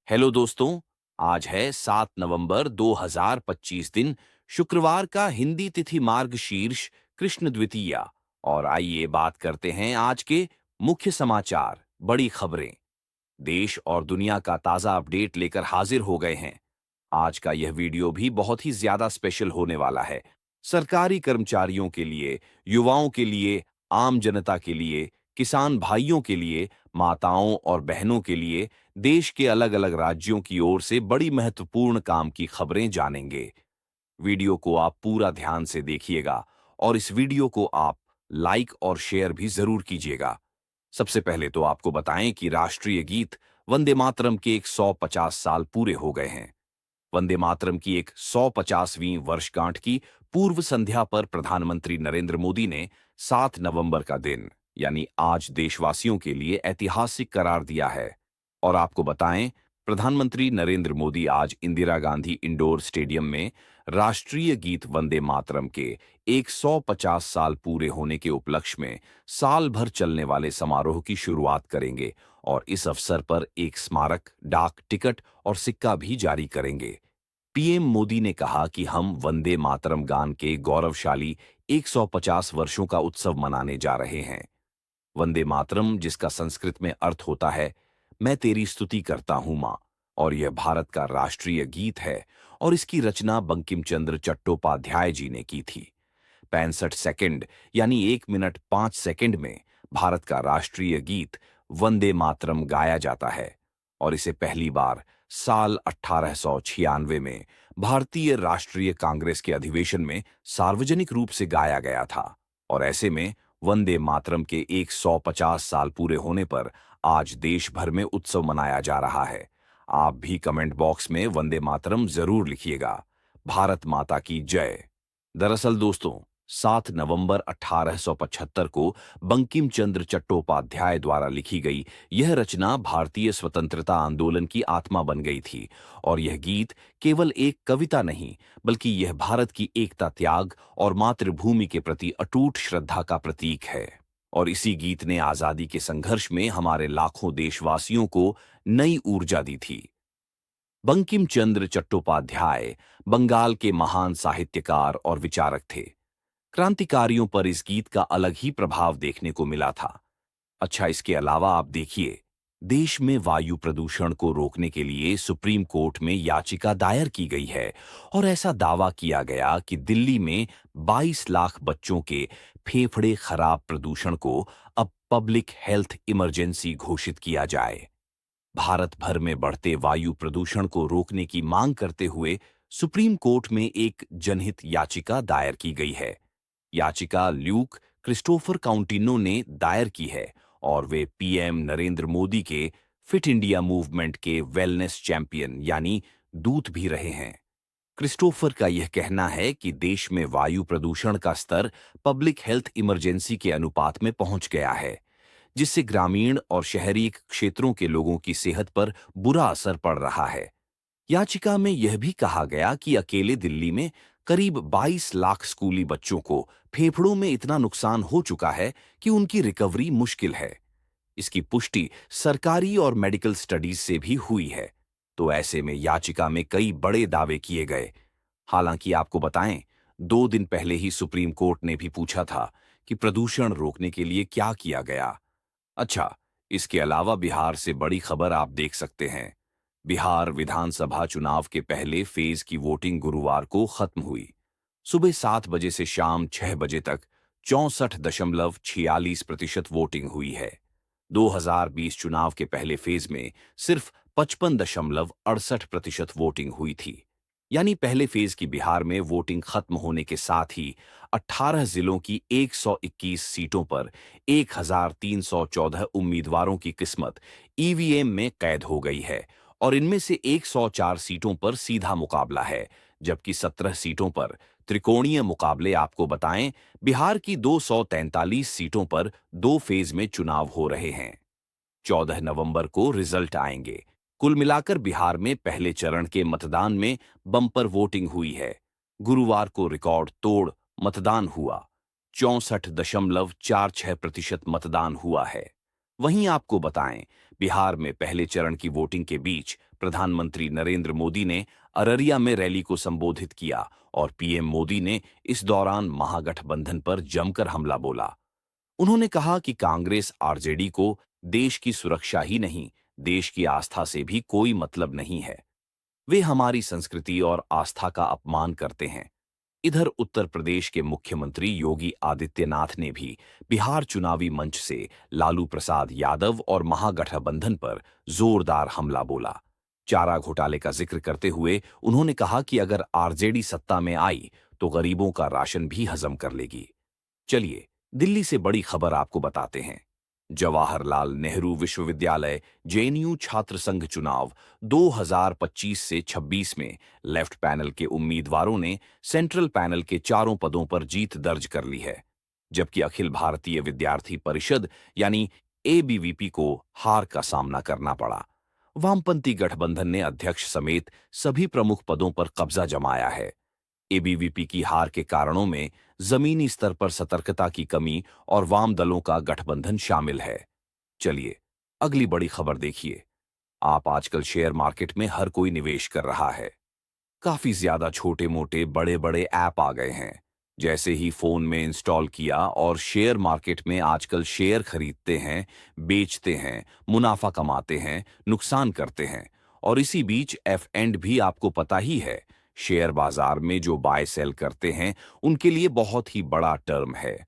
Hello दोस्तों। आज है 7 नवंबर 2025 दिन शुक्रवार का हिंदी तिथि मार्ग शीर्ष कृष्ण द्वितीया। और आइए बात करते हैं आज के मुख्य समाचार, बड़ी खबरें। देश और दुनिया का ताजा अपडेट लेकर हाजिर हो गए हैं। आज का यह वीडियो भी बहुत ही ज्यादा स्पेशल होने वाला है। सरकारी कर्मचारियों के लिए, युवाओं के लिए, आम जनता के लिए, किसान भाइयों के लिए, माताओं और बहनों के लिए देश के अलग अलग राज्यों की ओर से बड़ी महत्वपूर्ण काम की खबरें जानेंगे। वीडियो को आप पूरा ध्यान से देखिएगा और इस वीडियो को आप लाइक और शेयर भी जरूर कीजिएगा। सबसे पहले तो आपको बताएं कि राष्ट्रीय गीत वंदे मातरम के 150 साल पूरे हो गए हैं। वंदे मातरम की एक 150वीं वर्षगांठ की पूर्व संध्या पर प्रधानमंत्री नरेंद्र मोदी ने 7 नवंबर का दिन यानी आज देशवासियों के लिए ऐतिहासिक करार दिया है। और आपको बताएं, प्रधानमंत्री नरेंद्र मोदी आज इंदिरा गांधी इंडोर स्टेडियम में राष्ट्रीय गीत वंदे मातरम के 150 साल पूरे होने के उपलक्ष्य में साल भर चलने वाले समारोह की शुरुआत करेंगे और इस अवसर पर एक स्मारक, डाक टिकट और सिक्का भी जारी करेंगे। पीएम मोदी ने कहा कि हम वंदे मातरम गान के गौरवशाली 150 वर्षों का उत्सव मनाने जा रहे हैं। वंदे मातरम, जिसका संस्कृत में अर्थ होता है मैं तेरी स्तुति करता हूं मां, और यह भारत का राष्ट्रीय गीत है और इसकी रचना बंकिम चंद्र चट्टोपाध्याय जी ने की थी। 65 सेकंड यानी 1 मिनट 5 सेकंड में भारत का राष्ट्रीय गीत वंदे मातरम गाया जाता है और इसे पहली बार साल 1896 में भारतीय राष्ट्रीय कांग्रेस के अधिवेशन में सार्वजनिक रूप से गाया गया था। और ऐसे में वंदे मातरम के 150 साल पूरे होने पर आज देश भर में उत्सव मनाया जा रहा है। आप भी कमेंट बॉक्स में वंदे मातरम जरूर लिखिएगा। भारत माता की जय। दरअसल दोस्तों, 7 नवंबर 1875 को बंकिम चंद्र चट्टोपाध्याय द्वारा लिखी गई यह रचना भारतीय स्वतंत्रता आंदोलन की आत्मा बन गई थी। और यह गीत केवल एक कविता नहीं, बल्कि यह भारत की एकता, त्याग और मातृभूमि के प्रति अटूट श्रद्धा का प्रतीक है। और इसी गीत ने आजादी के संघर्ष में हमारे लाखों देशवासियों को नई ऊर्जा दी थी। बंकिम चंद्र चट्टोपाध्याय बंगाल के महान साहित्यकार और विचारक थे। क्रांतिकारियों पर इस गीत का अलग ही प्रभाव देखने को मिला था। अच्छा, इसके अलावा आप देखिए, देश में वायु प्रदूषण को रोकने के लिए सुप्रीम कोर्ट में याचिका दायर की गई है और ऐसा दावा किया गया कि दिल्ली में 22 लाख बच्चों के फेफड़े खराब प्रदूषण को अब पब्लिक हेल्थ इमरजेंसी घोषित किया जाए। भारत भर में बढ़ते वायु प्रदूषण को रोकने की मांग करते हुए सुप्रीम कोर्ट में एक जनहित याचिका दायर की गई है। याचिका ल्यूक क्रिस्टोफर काउंटिनो ने दायर की है और वे पीएम नरेंद्र मोदी के फिट इंडिया मूवमेंट के वेलनेस चैंपियन यानी दूत भी रहे हैं। क्रिस्टोफर का यह कहना है कि देश में वायु प्रदूषण का स्तर पब्लिक हेल्थ इमरजेंसी के अनुपात में पहुंच गया है, जिससे ग्रामीण और शहरी क्षेत्रों के लोगों की सेहत पर बुरा असर पड़ रहा है। याचिका में यह भी कहा गया कि अकेले दिल्ली में करीब 22 लाख स्कूली बच्चों को फेफड़ों में इतना नुकसान हो चुका है कि उनकी रिकवरी मुश्किल है। इसकी पुष्टि सरकारी और मेडिकल स्टडीज से भी हुई है। तो ऐसे में याचिका में कई बड़े दावे किए गए। हालांकि आपको बताएं, 2 दिन पहले ही सुप्रीम कोर्ट ने भी पूछा था कि प्रदूषण रोकने के लिए क्या किया गया। अच्छा, इसके अलावा बिहार से बड़ी खबर आप देख सकते हैं। बिहार विधानसभा चुनाव के पहले फेज की वोटिंग गुरुवार को खत्म हुई। सुबह 7 बजे से शाम 6 बजे तक 64.46% वोटिंग हुई है। 2020 चुनाव के पहले फेज में सिर्फ 55.68% वोटिंग हुई थी। यानी पहले फेज की बिहार में वोटिंग खत्म होने के साथ ही 18 जिलों की 121 सीटों पर 1314 उम्मीदवारों की किस्मत ईवीएम में कैद हो गई है और इनमें से 104 सीटों पर सीधा मुकाबला है, जबकि 17 सीटों पर त्रिकोणीय मुकाबले। आपको बताएं, बिहार की 243 सीटों पर 2 फेज में चुनाव हो रहे हैं। 14 नवंबर को रिजल्ट आएंगे। कुल मिलाकर बिहार में पहले चरण के मतदान में बम्पर वोटिंग हुई है। गुरुवार को रिकॉर्ड तोड़ मतदान हुआ। 64.46% मतदान हुआ है। वहीं आपको बताएं, बिहार में पहले चरण की वोटिंग के बीच प्रधानमंत्री नरेंद्र मोदी ने अररिया में रैली को संबोधित किया और पीएम मोदी ने इस दौरान महागठबंधन पर जमकर हमला बोला। उन्होंने कहा कि कांग्रेस आरजेडी को देश की सुरक्षा ही नहीं, देश की आस्था से भी कोई मतलब नहीं है। वे हमारी संस्कृति और आस्था का अपमान करते हैं। इधर उत्तर प्रदेश के मुख्यमंत्री योगी आदित्यनाथ ने भी बिहार चुनावी मंच से लालू प्रसाद यादव और महागठबंधन पर जोरदार हमला बोला। चारा घोटाले का जिक्र करते हुए उन्होंने कहा कि अगर आरजेडी सत्ता में आई तो गरीबों का राशन भी हजम कर लेगी। चलिए, दिल्ली से बड़ी खबर आपको बताते हैं। जवाहरलाल नेहरू विश्वविद्यालय जेएनयू छात्र संघ चुनाव 2025 से 26 में लेफ्ट पैनल के उम्मीदवारों ने सेंट्रल पैनल के चारों पदों पर जीत दर्ज कर ली है, जबकि अखिल भारतीय विद्यार्थी परिषद यानी एबीवीपी को हार का सामना करना पड़ा। वामपंथी गठबंधन ने अध्यक्ष समेत सभी प्रमुख पदों पर कब्जा जमाया है। एबीवीपी की हार के कारणों में जमीनी स्तर पर सतर्कता की कमी और वाम दलों का गठबंधन शामिल है। चलिए, अगली बड़ी खबर देखिए। आप आजकल शेयर मार्केट में हर कोई निवेश कर रहा है। काफी ज्यादा छोटे मोटे बड़े बड़े ऐप आ गए हैं। जैसे ही फोन में इंस्टॉल किया और शेयर मार्केट में आजकल शेयर खरीदते हैं, बेचते हैं, मुनाफा कमाते हैं, नुकसान करते हैं। और इसी बीच एफ एंड भी आपको पता ही है, शेयर बाजार में जो बाय सेल करते हैं उनके लिए बहुत ही बड़ा टर्म है।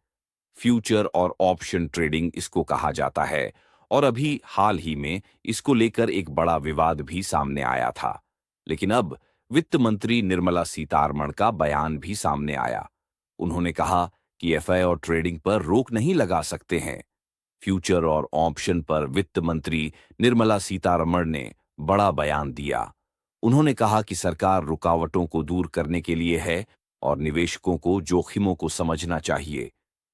फ्यूचर और ऑप्शन ट्रेडिंग इसको कहा जाता है। और अभी हाल ही में इसको लेकर एक बड़ा विवाद भी सामने आया था। लेकिन अब वित्त मंत्री निर्मला सीतारमण का बयान भी सामने आया। उन्होंने कहा कि एफआई और ट्रेडिंग पर रोक नहीं लगा सकते हैं। फ्यूचर और ऑप्शन पर वित्त मंत्री निर्मला सीतारमण ने बड़ा बयान दिया। उन्होंने कहा कि सरकार रुकावटों को दूर करने के लिए है और निवेशकों को जोखिमों को समझना चाहिए।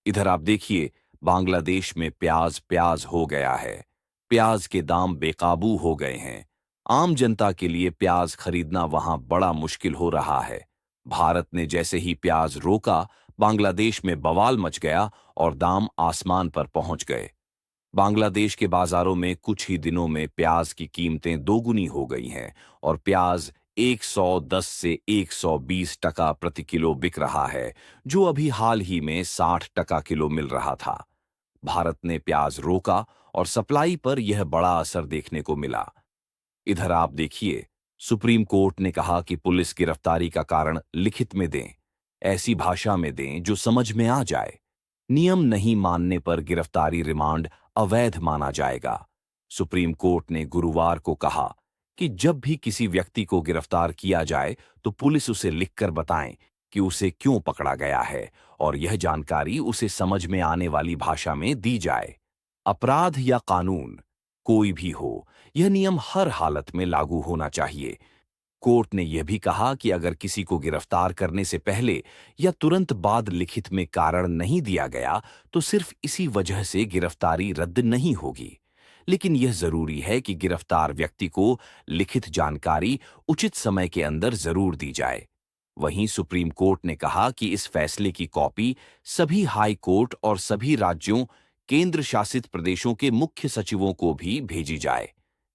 इधर आप देखिए, बांग्लादेश में प्याज प्याज हो गया है। प्याज के दाम बेकाबू हो गए हैं। आम जनता के लिए प्याज खरीदना वहां बड़ा मुश्किल हो रहा है। भारत ने जैसे ही प्याज रोका, बांग्लादेश में बवाल मच गया और दाम आसमान पर पहुंच गए। बांग्लादेश के बाजारों में कुछ ही दिनों में प्याज की कीमतें दोगुनी हो गई हैं और प्याज 110 से 120 टका प्रति किलो बिक रहा है, जो अभी हाल ही में 60 टका किलो मिल रहा था। भारत ने प्याज रोका और सप्लाई पर यह बड़ा असर देखने को मिला। इधर आप देखिए, सुप्रीम कोर्ट ने कहा कि पुलिस गिरफ्तारी का कारण लिखित में दें, ऐसी भाषा में दें जो समझ में आ जाए। नियम नहीं मानने पर गिरफ्तारी रिमांड अवैध माना जाएगा। सुप्रीम कोर्ट ने गुरुवार को कहा कि जब भी किसी व्यक्ति को गिरफ्तार किया जाए तो पुलिस उसे लिखकर बताएं कि उसे क्यों पकड़ा गया है और यह जानकारी उसे समझ में आने वाली भाषा में दी जाए। अपराध या कानून कोई भी हो, यह नियम हर हालत में लागू होना चाहिए। कोर्ट ने यह भी कहा कि अगर किसी को गिरफ्तार करने से पहले या तुरंत बाद लिखित में कारण नहीं दिया गया तो सिर्फ इसी वजह से गिरफ्तारी रद्द नहीं होगी। लेकिन यह जरूरी है कि गिरफ्तार व्यक्ति को लिखित जानकारी उचित समय के अंदर जरूर दी जाए। वहीं सुप्रीम कोर्ट ने कहा कि इस फैसले की कॉपी सभी हाई कोर्ट और सभी राज्यों, केंद्र शासित प्रदेशों के मुख्य सचिवों को भी भेजी जाए।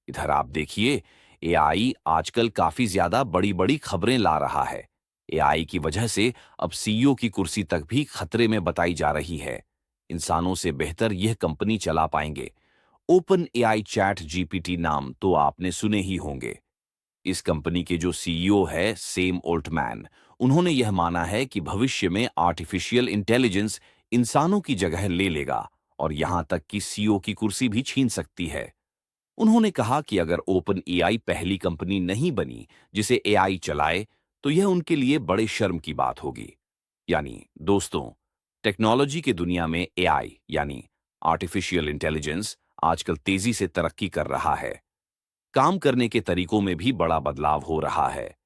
इधर आप देखिए, एआई आजकल काफी ज्यादा बड़ी बड़ी खबरें ला रहा है। एआई की वजह से अब सीईओ की कुर्सी तक भी खतरे में बताई जा रही है। इंसानों से बेहतर यह कंपनी चला पाएंगे। ओपन एआई चैट जीपीटी नाम तो आपने सुने ही होंगे। इस कंपनी के जो सीईओ है सैम ऑल्टमैन, उन्होंने यह माना है कि भविष्य में आर्टिफिशियल इंटेलिजेंस इंसानों की जगह ले लेगा और यहां तक कि सीईओ की कुर्सी भी छीन सकती है। उन्होंने कहा कि अगर ओपन एआई पहली कंपनी नहीं बनी जिसे एआई चलाए तो यह उनके लिए बड़े शर्म की बात होगी। यानी दोस्तों, टेक्नोलॉजी की दुनिया में एआई यानी आर्टिफिशियल इंटेलिजेंस आजकल तेजी से तरक्की कर रहा है। काम करने के तरीकों में भी बड़ा बदलाव हो रहा है।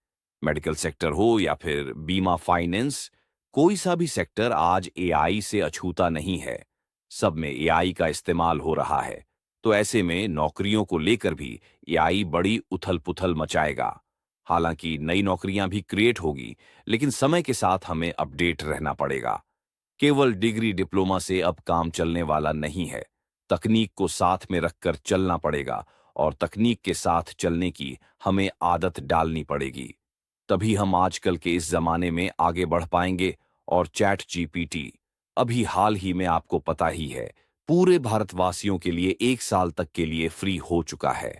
मेडिकल सेक्टर हो या फिर बीमा, फाइनेंस, कोई सा भी सेक्टर आज एआई से अछूता नहीं है। सब में एआई का इस्तेमाल हो रहा है। तो ऐसे में नौकरियों को लेकर भी एआई बड़ी उथल-पुथल मचाएगा। हालांकि नई नौकरियां भी क्रिएट होगी, लेकिन समय के साथ हमें अपडेट रहना पड़ेगा। केवल डिग्री डिप्लोमा से अब काम चलने वाला नहीं है। तकनीक को साथ में रखकर चलना पड़ेगा और तकनीक के साथ चलने की हमें आदत डालनी पड़ेगी। तभी हम आजकल के इस जमाने में आगे बढ़ पाएंगे। और चैट जीपीटी अभी हाल ही में आपको पता ही है, पूरे भारतवासियों के लिए 1 साल तक के लिए फ्री हो चुका है।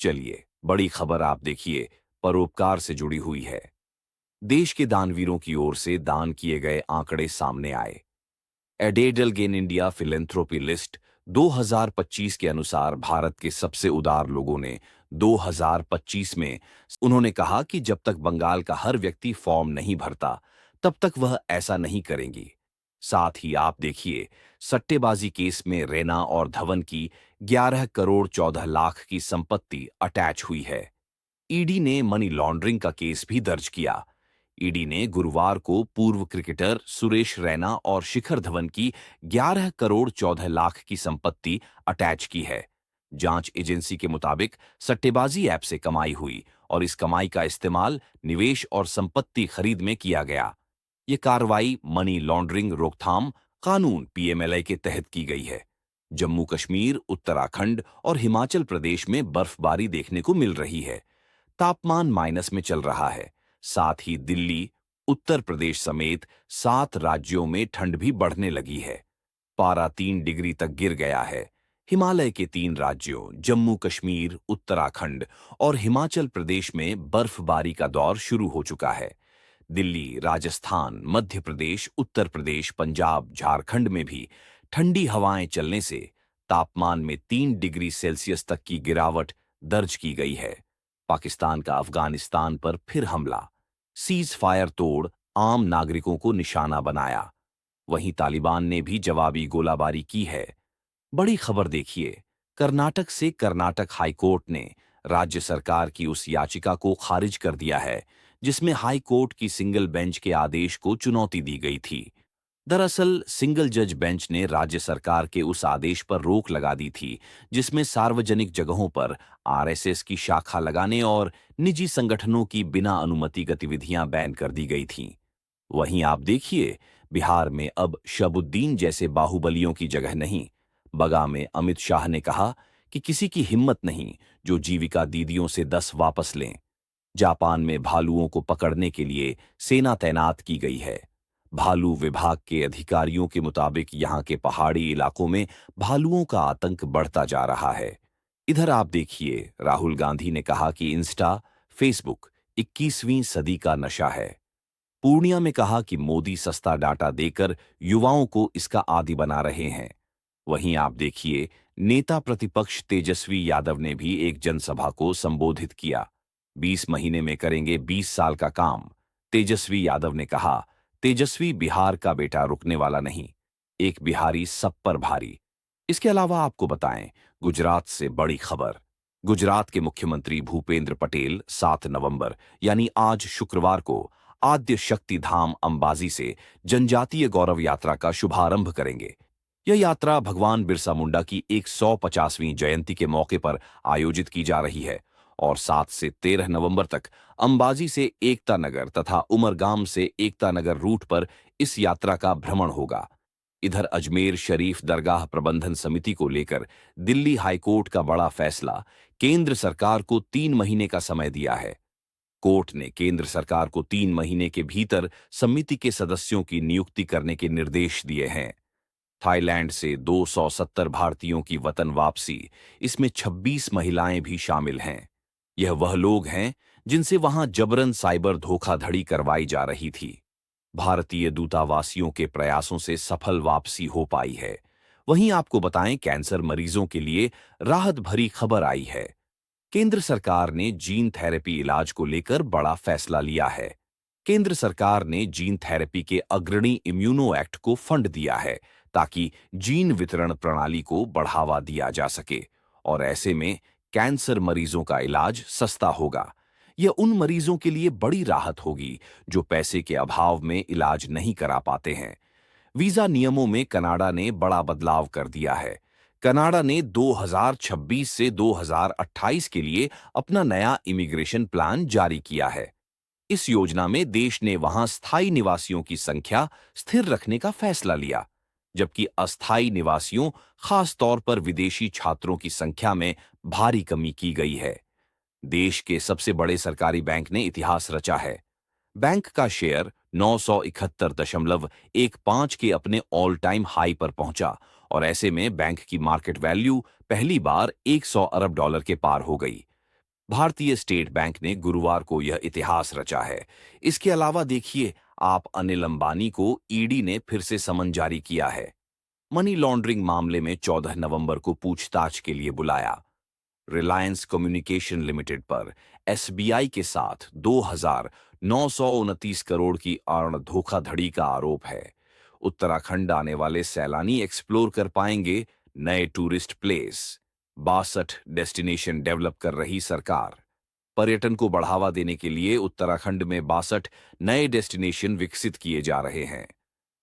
चलिए, बड़ी खबर आप देखिए, परोपकार से जुड़ी हुई है। देश के दानवीरों की ओर से दान किए गए आंकड़े सामने आए। एडेडल गेन इंडिया फिलेंथ्रोपी लिस्ट 2025 के अनुसार भारत के सबसे उदार लोगों ने 2025 में उन्होंने कहा कि जब तक बंगाल का हर व्यक्ति फॉर्म नहीं भरता, तब तक वह ऐसा नहीं करेंगी। साथ ही आप देखिए, सट्टेबाजी केस में रैना और धवन की 11 करोड़ 14 लाख की संपत्ति अटैच हुई है। ईडी ने मनी लॉन्ड्रिंग का केस भी दर्ज किया। ईडी ने गुरुवार को पूर्व क्रिकेटर सुरेश रैना और शिखर धवन की 11 करोड़ 14 लाख की संपत्ति अटैच की है। जांच एजेंसी के मुताबिक सट्टेबाजी ऐप से कमाई हुई और इस कमाई का इस्तेमाल निवेश और संपत्ति खरीद में किया गया। ये कार्रवाई मनी लॉन्ड्रिंग रोकथाम कानून पीएमएलआई के तहत की गई है। जम्मू कश्मीर, उत्तराखंड और हिमाचल प्रदेश में बर्फबारी देखने को मिल रही है। तापमान माइनस में चल रहा है। साथ ही दिल्ली, उत्तर प्रदेश समेत 7 राज्यों में ठंड भी बढ़ने लगी है। पारा 3 डिग्री तक गिर गया है। हिमालय के 3 राज्यों जम्मू कश्मीर, उत्तराखंड और हिमाचल प्रदेश में बर्फबारी का दौर शुरू हो चुका है। दिल्ली, राजस्थान, मध्य प्रदेश, उत्तर प्रदेश, पंजाब, झारखंड में भी ठंडी हवाएं चलने से तापमान में 3 डिग्री सेल्सियस तक की गिरावट दर्ज की गई है। पाकिस्तान का अफगानिस्तान पर फिर हमला, सीज फायर तोड़ आम नागरिकों को निशाना बनाया। वहीं तालिबान ने भी जवाबी गोलाबारी की है। बड़ी खबर देखिए, कर्नाटक से कर्नाटक हाईकोर्ट ने राज्य सरकार की उस याचिका को खारिज कर दिया है जिसमें हाई कोर्ट की सिंगल बेंच के आदेश को चुनौती दी गई थी। दरअसल सिंगल जज बेंच ने राज्य सरकार के उस आदेश पर रोक लगा दी थी जिसमें सार्वजनिक जगहों पर आरएसएस की शाखा लगाने और निजी संगठनों की बिना अनुमति गतिविधियां बैन कर दी गई थीं। वहीं आप देखिए, बिहार में अब शहाबुद्दीन जैसे बाहुबलियों की जगह नहीं। बगा में अमित शाह ने कहा कि किसी की हिम्मत नहीं जो जीविका दीदियों से 10 वापस लें। जापान में भालुओं को पकड़ने के लिए सेना तैनात की गई है। भालू विभाग के अधिकारियों के मुताबिक यहां के पहाड़ी इलाकों में भालुओं का आतंक बढ़ता जा रहा है। इधर आप देखिए, राहुल गांधी ने कहा कि इंस्टा, फेसबुक 21वीं सदी का नशा है। पूर्णिया में कहा कि मोदी सस्ता डाटा देकर युवाओं को इसका आदी बना रहे हैं। वहीं आप देखिए, नेता प्रतिपक्ष तेजस्वी यादव ने भी एक जनसभा को संबोधित किया। 20 महीने में करेंगे 20 साल का काम, तेजस्वी यादव ने कहा। तेजस्वी बिहार का बेटा रुकने वाला नहीं, एक बिहारी सब पर भारी। इसके अलावा आपको बताएं, गुजरात से बड़ी खबर। गुजरात के मुख्यमंत्री भूपेंद्र पटेल 7 नवंबर यानी आज शुक्रवार को आद्य शक्ति धाम अंबाजी से जनजातीय गौरव यात्रा का शुभारंभ करेंगे। यह यात्रा भगवान बिरसा मुंडा की 150वीं जयंती के मौके पर आयोजित की जा रही है और 7 से 13 नवंबर तक अंबाजी से एकता नगर तथा उमरगाम से एकता नगर रूट पर इस यात्रा का भ्रमण होगा। इधर अजमेर शरीफ दरगाह प्रबंधन समिति को लेकर दिल्ली हाईकोर्ट का बड़ा फैसला, केंद्र सरकार को 3 महीने का समय दिया है। कोर्ट ने केंद्र सरकार को 3 महीने के भीतर समिति के सदस्यों की नियुक्ति करने के निर्देश दिए हैं। थाईलैंड से 270 भारतीयों की वतन वापसी, इसमें 26 महिलाएं भी शामिल हैं। यह वह लोग हैं जिनसे वहां जबरन साइबर धोखाधड़ी करवाई जा रही थी। भारतीय दूतावासियों के प्रयासों से सफल वापसी हो पाई है। वहीं आपको बताएं, कैंसर मरीजों के लिए राहत भरी खबर आई है। केंद्र सरकार ने जीन थेरेपी इलाज को लेकर बड़ा फैसला लिया है। केंद्र सरकार ने जीन थेरेपी के अग्रणी इम्यूनो एक्ट को फंड दिया है ताकि जीन वितरण प्रणाली को बढ़ावा दिया जा सके और ऐसे में कैंसर मरीजों का इलाज सस्ता होगा। यह उन मरीजों के लिए बड़ी राहत होगी जो पैसे के अभाव में इलाज नहीं करा पाते हैं। वीजा नियमों में कनाडा ने बड़ा बदलाव कर दिया है। कनाडा ने 2026 से 2028 के लिए अपना नया इमिग्रेशन प्लान जारी किया है। इस योजना में देश ने वहां स्थायी निवासियों की संख्या स्थिर रखने का फैसला लिया, जबकि अस्थायी निवासियों, खास तौर पर विदेशी छात्रों की संख्या में भारी कमी की गई है। देश के सबसे बड़े सरकारी बैंक ने इतिहास रचा है। बैंक का शेयर 971.15 के अपने ऑल टाइम हाई पर पहुंचा और ऐसे में बैंक की मार्केट वैल्यू पहली बार 100 अरब डॉलर के पार हो गई। भारतीय स्टेट बैंक ने गुरुवार को यह इतिहास रचा है। इसके अलावा देखिए, आप अनिल अंबानी को ईडी ने फिर से समन जारी किया है। मनी लॉन्ड्रिंग मामले में 14 नवंबर को पूछताछ के लिए बुलाया। रिलायंस कम्युनिकेशन लिमिटेड पर एसबीआई के साथ 2,929 करोड़ की अर्ण धोखाधड़ी का आरोप है। उत्तराखंड आने वाले सैलानी एक्सप्लोर कर पाएंगे नए टूरिस्ट प्लेस। 62 डेस्टिनेशन डेवलप कर रही सरकार। पर्यटन को बढ़ावा देने के लिए उत्तराखंड में 62 नए डेस्टिनेशन विकसित किए जा रहे हैं।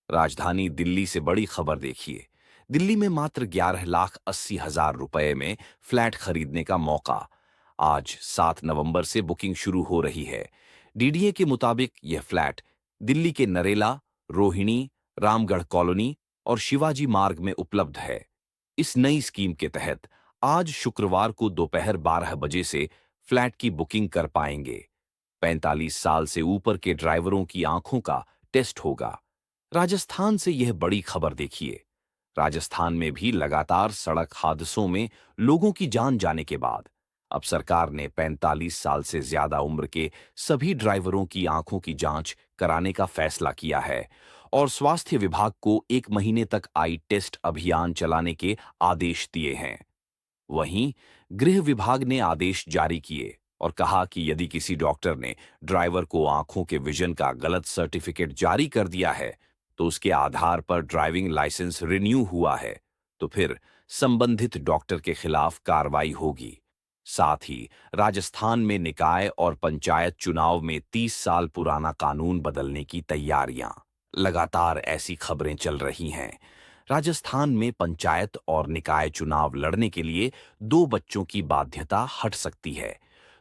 राजधानी दिल्ली से बड़ी खबर देखिए। दिल्ली में मात्र 11,80,000 रुपए में फ्लैट खरीदने का मौका। आज 7 नवंबर से बुकिंग शुरू हो रही है। डीडीए के मुताबिक यह फ्लैट दिल्ली के नरेला, रोहिणी, रामगढ़ कॉलोनी और शिवाजी मार्ग में उपलब्ध है। इस नई स्कीम के तहत आज शुक्रवार को दोपहर 12 बजे से फ्लैट की बुकिंग कर पाएंगे। 45 साल से ऊपर के ड्राइवरों की आंखों का टेस्ट होगा। राजस्थान से यह बड़ी खबर देखिए। राजस्थान में भी लगातार सड़क हादसों में लोगों की जान जाने के बाद अब सरकार ने 45 साल से ज्यादा उम्र के सभी ड्राइवरों की आंखों की जांच कराने का फैसला किया है और स्वास्थ्य विभाग को 1 महीने तक आई टेस्ट अभियान चलाने के आदेश दिए हैं। वहीं गृह विभाग ने आदेश जारी किए और कहा कि यदि किसी डॉक्टर ने ड्राइवर को आंखों के विजन का गलत सर्टिफिकेट जारी कर दिया है तो उसके आधार पर ड्राइविंग लाइसेंस रिन्यू हुआ है तो फिर संबंधित डॉक्टर के खिलाफ कार्रवाई होगी। साथ ही राजस्थान में निकाय और पंचायत चुनाव में 30 साल पुराना कानून बदलने की तैयारियां। लगातार ऐसी खबरें चल रही हैं। राजस्थान में पंचायत और निकाय चुनाव लड़ने के लिए 2 बच्चों की बाध्यता हट सकती है।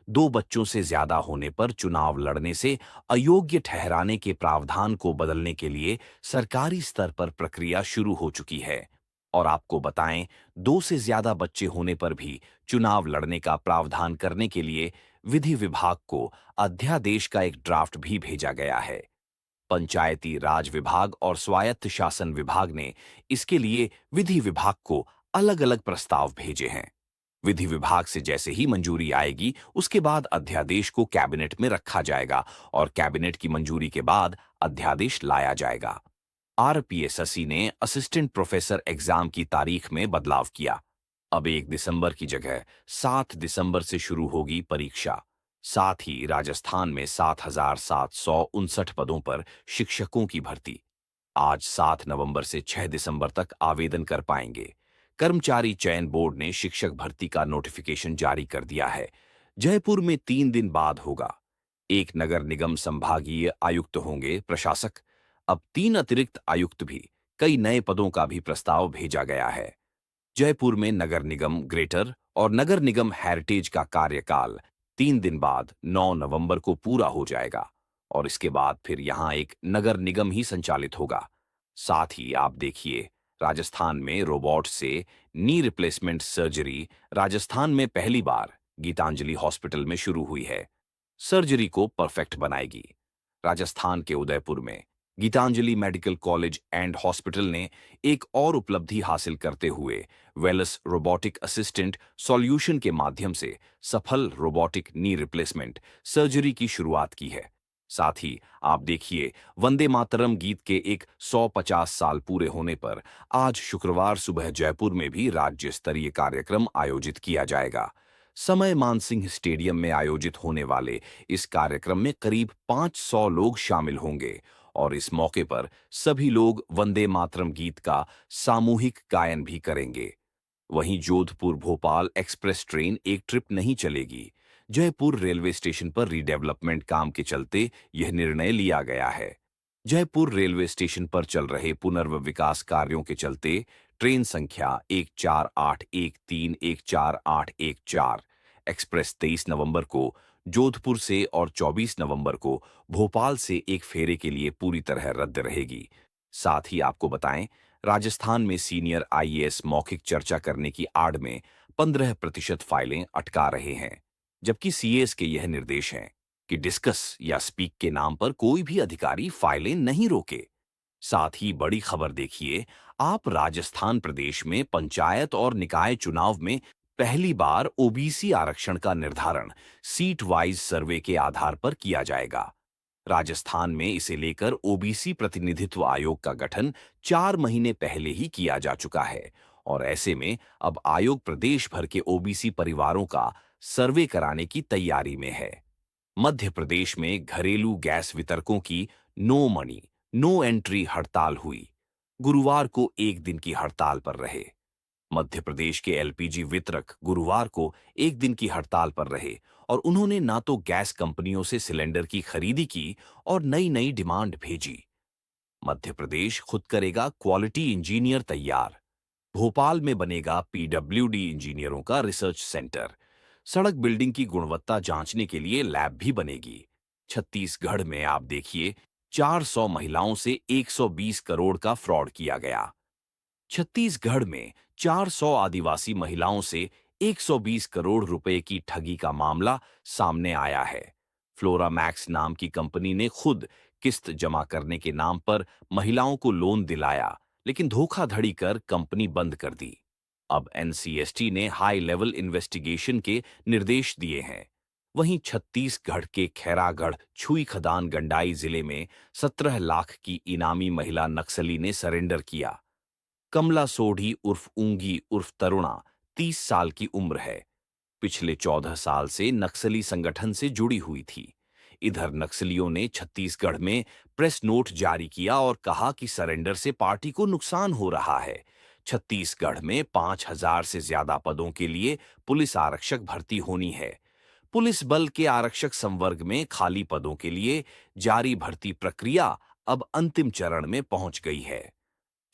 2 बच्चों से ज्यादा होने पर चुनाव लड़ने से अयोग्य ठहराने के प्रावधान को बदलने के लिए सरकारी स्तर पर प्रक्रिया शुरू हो चुकी है। और आपको बताएं, 2 से ज्यादा बच्चे होने पर भी चुनाव लड़ने का प्रावधान करने के लिए विधि विभाग को अध्यादेश का एक ड्राफ्ट भी भेजा गया है। पंचायती राज विभाग और स्वायत्त शासन विभाग ने इसके लिए विधि विभाग को अलग-अलग प्रस्ताव भेजे हैं। विधि विभाग से जैसे ही मंजूरी आएगी, उसके बाद अध्यादेश को कैबिनेट में रखा जाएगा और कैबिनेट की मंजूरी के बाद अध्यादेश लाया जाएगा। आरपीएसएससी ने असिस्टेंट प्रोफेसर एग्जाम की तारीख में बदलाव किया। अब 1 दिसंबर की जगह 7 दिसंबर से शुरू होगी परीक्षा। साथ ही राजस्थान में 7,759 पदों पर शिक्षकों की भर्ती। आज 7 नवंबर से 6 दिसंबर तक आवेदन कर पाएंगे। कर्मचारी चयन बोर्ड ने शिक्षक भर्ती का नोटिफिकेशन जारी कर दिया है। जयपुर में 3 दिन बाद होगा। 1 नगर निगम संभागीय आयुक्त होंगे प्रशासक। अब 3 अतिरिक्त आयुक्त भी। कई नए पदों का भी प्रस्ताव भेजा गया है। जयपुर में नगर निगम ग्रेटर और नगर निगम हेरिटेज का कार्यकाल 3 दिन बाद 9 नवंबर को पूरा हो जाएगा और इसके बाद फिर यहां एक नगर निगम ही संचालित होगा। साथ ही आप देखिए, राजस्थान में रोबोट से नी रिप्लेसमेंट सर्जरी राजस्थान में पहली बार गीतांजलि हॉस्पिटल में शुरू हुई है। सर्जरी को परफेक्ट बनाएगी। राजस्थान के उदयपुर में Geetanjali medical college and hospital ने एक और उपलब्धि हासिल करते हुए वेलस रोबोटिक असिस्टेंट सॉल्यूशन के माध्यम से सफल रोबोटिक नी रिप्लेसमेंट सर्जरी की शुरुआत की है। साथ ही आप देखिए, वंदे मातरम गीत के एक 150 साल पूरे होने पर आज शुक्रवार सुबह जयपुर में भी राज्य स्तरीय कार्यक्रम आयोजित किया जाएगा। समय मानसिंह स्टेडियम में आयोजित होने वाले इस कार्यक्रम में करीब 500 लोग शामिल होंगे और इस मौके पर सभी लोग वंदे मातरम गीत का सामूहिक गायन भी करेंगे। वहीं जोधपुर भोपाल एक्सप्रेस ट्रेन एक ट्रिप नहीं चलेगी। जयपुर रेलवे स्टेशन पर रीडेवलपमेंट काम के चलते यह निर्णय लिया गया है। जयपुर रेलवे स्टेशन पर चल रहे पुनर्विकास कार्यों के चलते ट्रेन संख्या 1481314814 एक्सप्रेस 23 नवंबर को जोधपुर से और 24 नवंबर को भोपाल से एक फेरे के लिए पूरी तरह रद्द रहेगी। साथ ही आपको बताएं, राजस्थान में सीनियर आईएएस मौखिक चर्चा करने की आड़ में 15% फाइलें अटका रहे हैं, जबकि सीएस के यह निर्देश हैं कि डिस्कस या स्पीक के नाम पर कोई भी अधिकारी फाइलें नहीं रोके। साथ ही बड़ी खबर देखिए, आप राजस्थान प्रदेश में पंचायत और निकाय चुनाव में पहली बार ओबीसी आरक्षण का निर्धारण सीट वाइज सर्वे के आधार पर किया जाएगा। राजस्थान में इसे लेकर ओबीसी प्रतिनिधित्व आयोग का गठन 4 महीने पहले ही किया जा चुका है और ऐसे में अब आयोग प्रदेश भर के ओबीसी परिवारों का सर्वे कराने की तैयारी में है। मध्य प्रदेश में घरेलू गैस वितरकों की नो मनी नो एंट्री हड़ताल हुई। गुरुवार को एक दिन की हड़ताल पर रहे। मध्य प्रदेश के एलपीजी वितरक गुरुवार को एक दिन की हड़ताल पर रहे और उन्होंने ना तो गैस कंपनियों से सिलेंडर की खरीदी की और नई नई डिमांड भेजी। मध्य प्रदेश खुद करेगा क्वालिटी इंजीनियर तैयार। भोपाल में बनेगा पीडब्ल्यूडी इंजीनियरों का रिसर्च सेंटर। सड़क बिल्डिंग की गुणवत्ता जांचने के लिए लैब भी बनेगी। छत्तीसगढ़ में आप देखिए, 400 महिलाओं से 120 करोड़ का फ्रॉड किया गया। छत्तीसगढ़ में 400 आदिवासी महिलाओं से 120 करोड़ रुपए की ठगी का मामला सामने आया है। फ्लोरामैक्स नाम की कंपनी ने खुद किस्त जमा करने के नाम पर महिलाओं को लोन दिलाया, लेकिन धोखाधड़ी कर कंपनी बंद कर दी। अब एनसीएसटी ने हाई लेवल इन्वेस्टिगेशन के निर्देश दिए हैं। वहीं छत्तीसगढ़ के खैरागढ़ छुई खदान गंडाई जिले में 17 लाख की इनामी महिला नक्सली ने सरेंडर किया। कमला सोढ़ी उर्फ ऊंगी उर्फ तरुणा 30 साल की उम्र है। पिछले 14 साल से नक्सली संगठन से जुड़ी हुई थी। इधर नक्सलियों ने छत्तीसगढ़ में प्रेस नोट जारी किया और कहा कि सरेंडर से पार्टी को नुकसान हो रहा है। छत्तीसगढ़ में 5,000 से ज्यादा पदों के लिए पुलिस आरक्षक भर्ती होनी है। पुलिस बल के आरक्षक संवर्ग में खाली पदों के लिए जारी भर्ती प्रक्रिया अब अंतिम चरण में पहुंच गई है।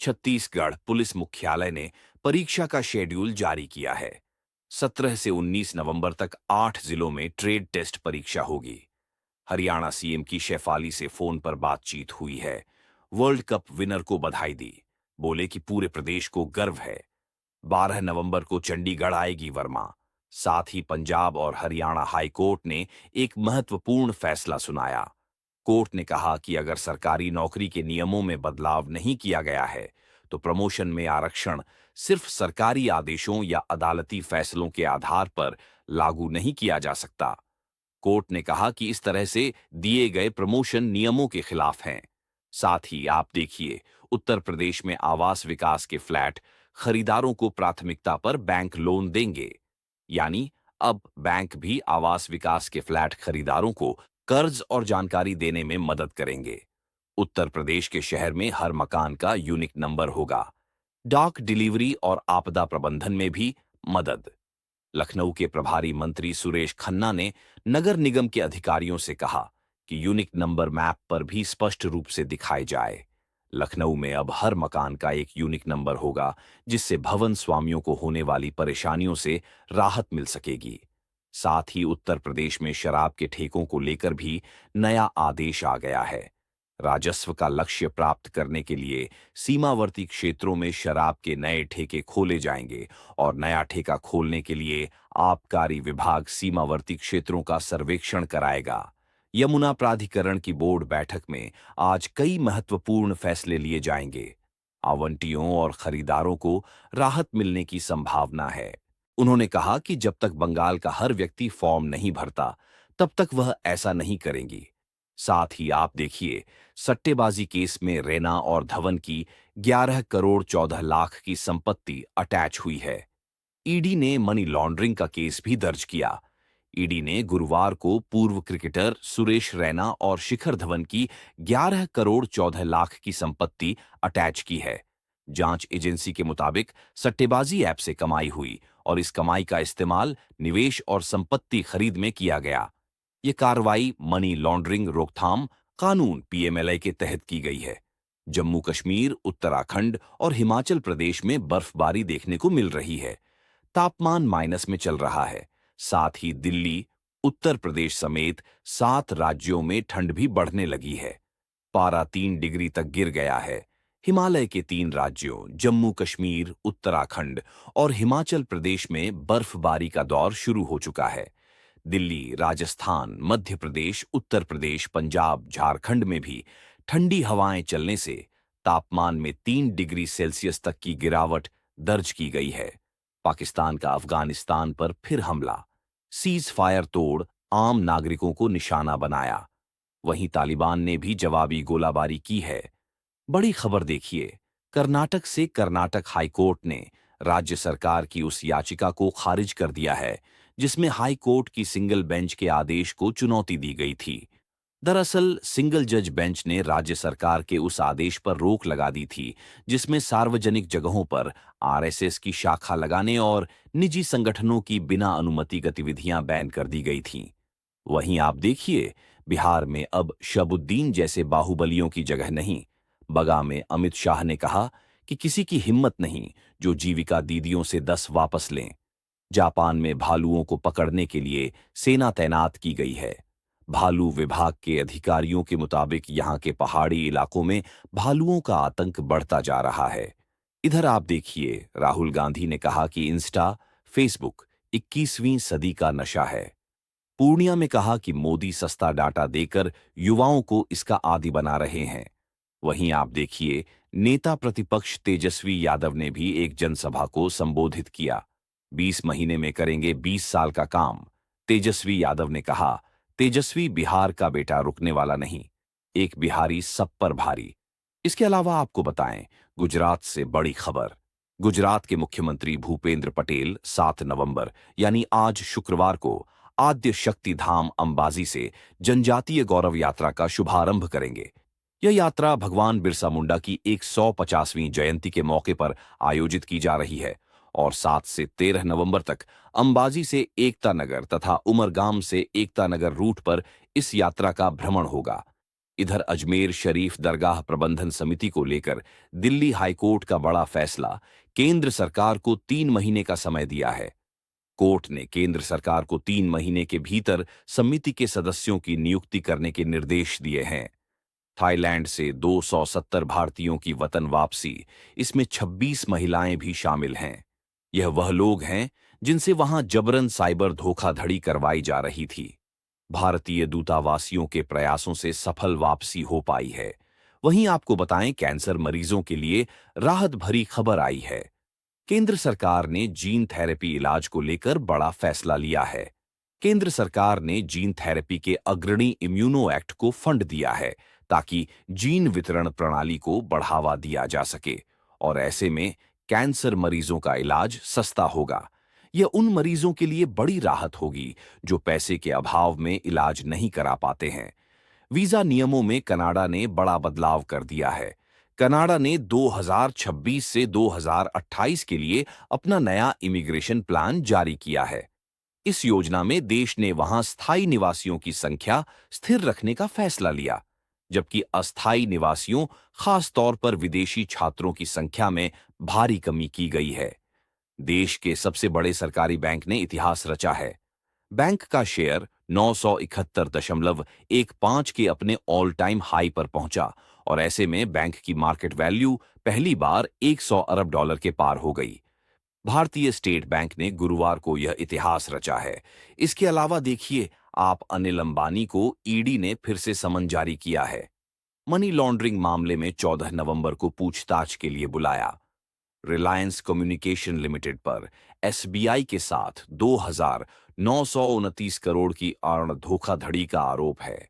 छत्तीसगढ़ पुलिस मुख्यालय ने परीक्षा का शेड्यूल जारी किया है। 17 से 19 नवंबर तक 8 जिलों में ट्रेड टेस्ट परीक्षा होगी। हरियाणा सीएम की शेफाली से फोन पर बातचीत हुई है। वर्ल्ड कप विनर को बधाई दी। बोले कि पूरे प्रदेश को गर्व है। 12 नवंबर को चंडीगढ़ आएगी वर्मा। साथ ही पंजाब और हरियाणा हाई कोर्ट ने एक महत्वपूर्ण फैसला सुनाया। कोर्ट ने कहा कि अगर सरकारी नौकरी के नियमों में बदलाव नहीं किया गया है, तो प्रमोशन में आरक्षण सिर्फ सरकारी आदेशों या अदालती फैसलों के आधार पर लागू नहीं किया जा सकता। कोर्ट ने कहा कि इस तरह से दिए गए प्रमोशन नियमों के खिलाफ हैं। साथ ही आप देखिए, उत्तर प्रदेश में आवास विकास के फ्लैट खरीदारों को प्राथमिकता पर बैंक लोन देंगे। यानी अब बैंक भी आवास विकास के फ्लैट खरीदारों को कर्ज और जानकारी देने में मदद करेंगे। उत्तर प्रदेश के शहर में हर मकान का यूनिक नंबर होगा। डाक डिलीवरी और आपदा प्रबंधन में भी मदद। लखनऊ के प्रभारी मंत्री सुरेश खन्ना ने नगर निगम के अधिकारियों से कहा कि यूनिक नंबर मैप पर भी स्पष्ट रूप से दिखाए जाए। लखनऊ में अब हर मकान का एक यूनिक नंबर होगा, जिससे भवन स्वामियों को होने वाली परेशानियों से राहत मिल सकेगी। साथ ही उत्तर प्रदेश में शराब के ठेकों को लेकर भी नया आदेश आ गया है। राजस्व का लक्ष्य प्राप्त करने के लिए सीमावर्ती क्षेत्रों में शराब के नए ठेके खोले जाएंगे और नया ठेका खोलने के लिए आबकारी विभाग सीमावर्ती क्षेत्रों का सर्वेक्षण कराएगा। यमुना प्राधिकरण की बोर्ड बैठक में आज कई महत्वपूर्ण फैसले लिए जाएंगे। आवंटियों और खरीदारों को राहत मिलने की संभावना है। उन्होंने कहा कि जब तक बंगाल का हर व्यक्ति फॉर्म नहीं भरता, तब तक वह ऐसा नहीं करेंगी। साथ ही आप देखिए, सट्टेबाजी केस में रैना और धवन की 11 करोड़ 14 लाख की संपत्ति अटैच हुई है। ईडी ने मनी लॉन्ड्रिंग का केस भी दर्ज किया। ईडी ने गुरुवार को पूर्व क्रिकेटर सुरेश रैना और शिखर धवन की 11 करोड़ 14 लाख की संपत्ति अटैच की है। जांच एजेंसी के मुताबिक सट्टेबाजी ऐप से कमाई हुई और इस कमाई का इस्तेमाल निवेश और संपत्ति खरीद में किया गया। ये कार्रवाई मनी लॉन्ड्रिंग रोकथाम कानून पीएमएलए के तहत की गई है। जम्मू कश्मीर, उत्तराखंड और हिमाचल प्रदेश में बर्फबारी देखने को मिल रही है। तापमान माइनस में चल रहा है। साथ ही दिल्ली, उत्तर प्रदेश समेत 7 राज्यों में ठंड भी बढ़ने लगी है। पारा 3 डिग्री तक गिर गया है। हिमालय के 3 राज्यों जम्मू कश्मीर, उत्तराखंड और हिमाचल प्रदेश में बर्फबारी का दौर शुरू हो चुका है। दिल्ली, राजस्थान, मध्य प्रदेश, उत्तर प्रदेश, पंजाब, झारखंड में भी ठंडी हवाएं चलने से तापमान में 3 डिग्री सेल्सियस तक की गिरावट दर्ज की गई है। पाकिस्तान का अफगानिस्तान पर फिर हमला, सीज फायर तोड़ आम नागरिकों को निशाना बनाया। वहीं तालिबान ने भी जवाबी गोलाबारी की है। बड़ी खबर देखिए, कर्नाटक से कर्नाटक हाईकोर्ट ने राज्य सरकार की उस याचिका को खारिज कर दिया है जिसमें हाई कोर्ट की सिंगल बेंच के आदेश को चुनौती दी गई थी। दरअसल सिंगल जज बेंच ने राज्य सरकार के उस आदेश पर रोक लगा दी थी जिसमें सार्वजनिक जगहों पर आरएसएस की शाखा लगाने और निजी संगठनों की बिना अनुमति गतिविधियां बैन कर दी गई थीं। वहीं आप देखिए, बिहार में अब शहाबुद्दीन जैसे बाहुबलियों की जगह नहीं। बगा में अमित शाह ने कहा कि किसी की हिम्मत नहीं जो जीविका दीदियों से 10 वापस लें। जापान में भालुओं को पकड़ने के लिए सेना तैनात की गई है। भालू विभाग के अधिकारियों के मुताबिक यहां के पहाड़ी इलाकों में भालुओं का आतंक बढ़ता जा रहा है। इधर आप देखिए, राहुल गांधी ने कहा कि इंस्टा, फेसबुक 21वीं सदी का नशा है। पूर्णिया में कहा कि मोदी सस्ता डाटा देकर युवाओं को इसका आदी बना रहे हैं। वहीं आप देखिए, नेता प्रतिपक्ष तेजस्वी यादव ने भी एक जनसभा को संबोधित किया। 20 महीने में करेंगे 20 साल का काम, तेजस्वी यादव ने कहा। तेजस्वी बिहार का बेटा रुकने वाला नहीं, एक बिहारी सब पर भारी। इसके अलावा आपको बताएं, गुजरात से बड़ी खबर। गुजरात के मुख्यमंत्री भूपेंद्र पटेल 7 नवंबर यानी आज शुक्रवार को आद्य शक्ति धाम अंबाजी से जनजातीय गौरव यात्रा का शुभारंभ करेंगे। यह यात्रा भगवान बिरसा मुंडा की 150वीं जयंती के मौके पर आयोजित की जा रही है और 7 से 13 नवंबर तक अंबाजी से एकता नगर तथा उमरगाम से एकता नगर रूट पर इस यात्रा का भ्रमण होगा। इधर अजमेर शरीफ दरगाह प्रबंधन समिति को लेकर दिल्ली हाईकोर्ट का बड़ा फैसला, केंद्र सरकार को 3 महीने का समय दिया है। कोर्ट ने केंद्र सरकार को 3 महीने के भीतर समिति के सदस्यों की नियुक्ति करने के निर्देश दिए हैं। थाईलैंड से 270 भारतीयों की वतन वापसी, इसमें 26 महिलाएं भी शामिल हैं। यह वह लोग हैं जिनसे वहां जबरन साइबर धोखाधड़ी करवाई जा रही थी। भारतीय दूतावासियों के प्रयासों से सफल वापसी हो पाई है। वहीं आपको बताएं, कैंसर मरीजों के लिए राहत भरी खबर आई है। केंद्र सरकार ने जीन थेरेपी इलाज को लेकर बड़ा फैसला लिया है। केंद्र सरकार ने जीन थेरेपी के अग्रणी इम्यूनो एक्ट को फंड दिया है ताकि जीन वितरण प्रणाली को बढ़ावा दिया जा सके और ऐसे में कैंसर मरीजों का इलाज सस्ता होगा। यह उन मरीजों के लिए बड़ी राहत होगी जो पैसे के अभाव में इलाज नहीं करा पाते हैं। वीजा नियमों में कनाडा ने बड़ा बदलाव कर दिया है। कनाडा ने 2026 से 2028 के लिए अपना नया इमिग्रेशन प्लान जारी किया है। इस योजना में देश ने वहां स्थायी निवासियों की संख्या स्थिर रखने का फैसला लिया, जबकि अस्थायी निवासियों, खास तौर पर विदेशी छात्रों की संख्या में भारी कमी की गई है। देश के सबसे बड़े सरकारी बैंक ने इतिहास रचा है। बैंक का शेयर 971.15 के अपने ऑल टाइम हाई पर पहुंचा और ऐसे में बैंक की मार्केट वैल्यू पहली बार 100 अरब डॉलर के पार हो गई। भारतीय स्टेट बैंक ने गुरुवार को यह इतिहास रचा है। इसके अलावा देखिए, आप अनिल अंबानी को ईडी ने फिर से समन जारी किया है। मनी लॉन्ड्रिंग मामले में 14 नवंबर को पूछताछ के लिए बुलाया। रिलायंस कम्युनिकेशन लिमिटेड पर एसबीआई के साथ 2,929 करोड़ की अर्ण धोखाधड़ी का आरोप है।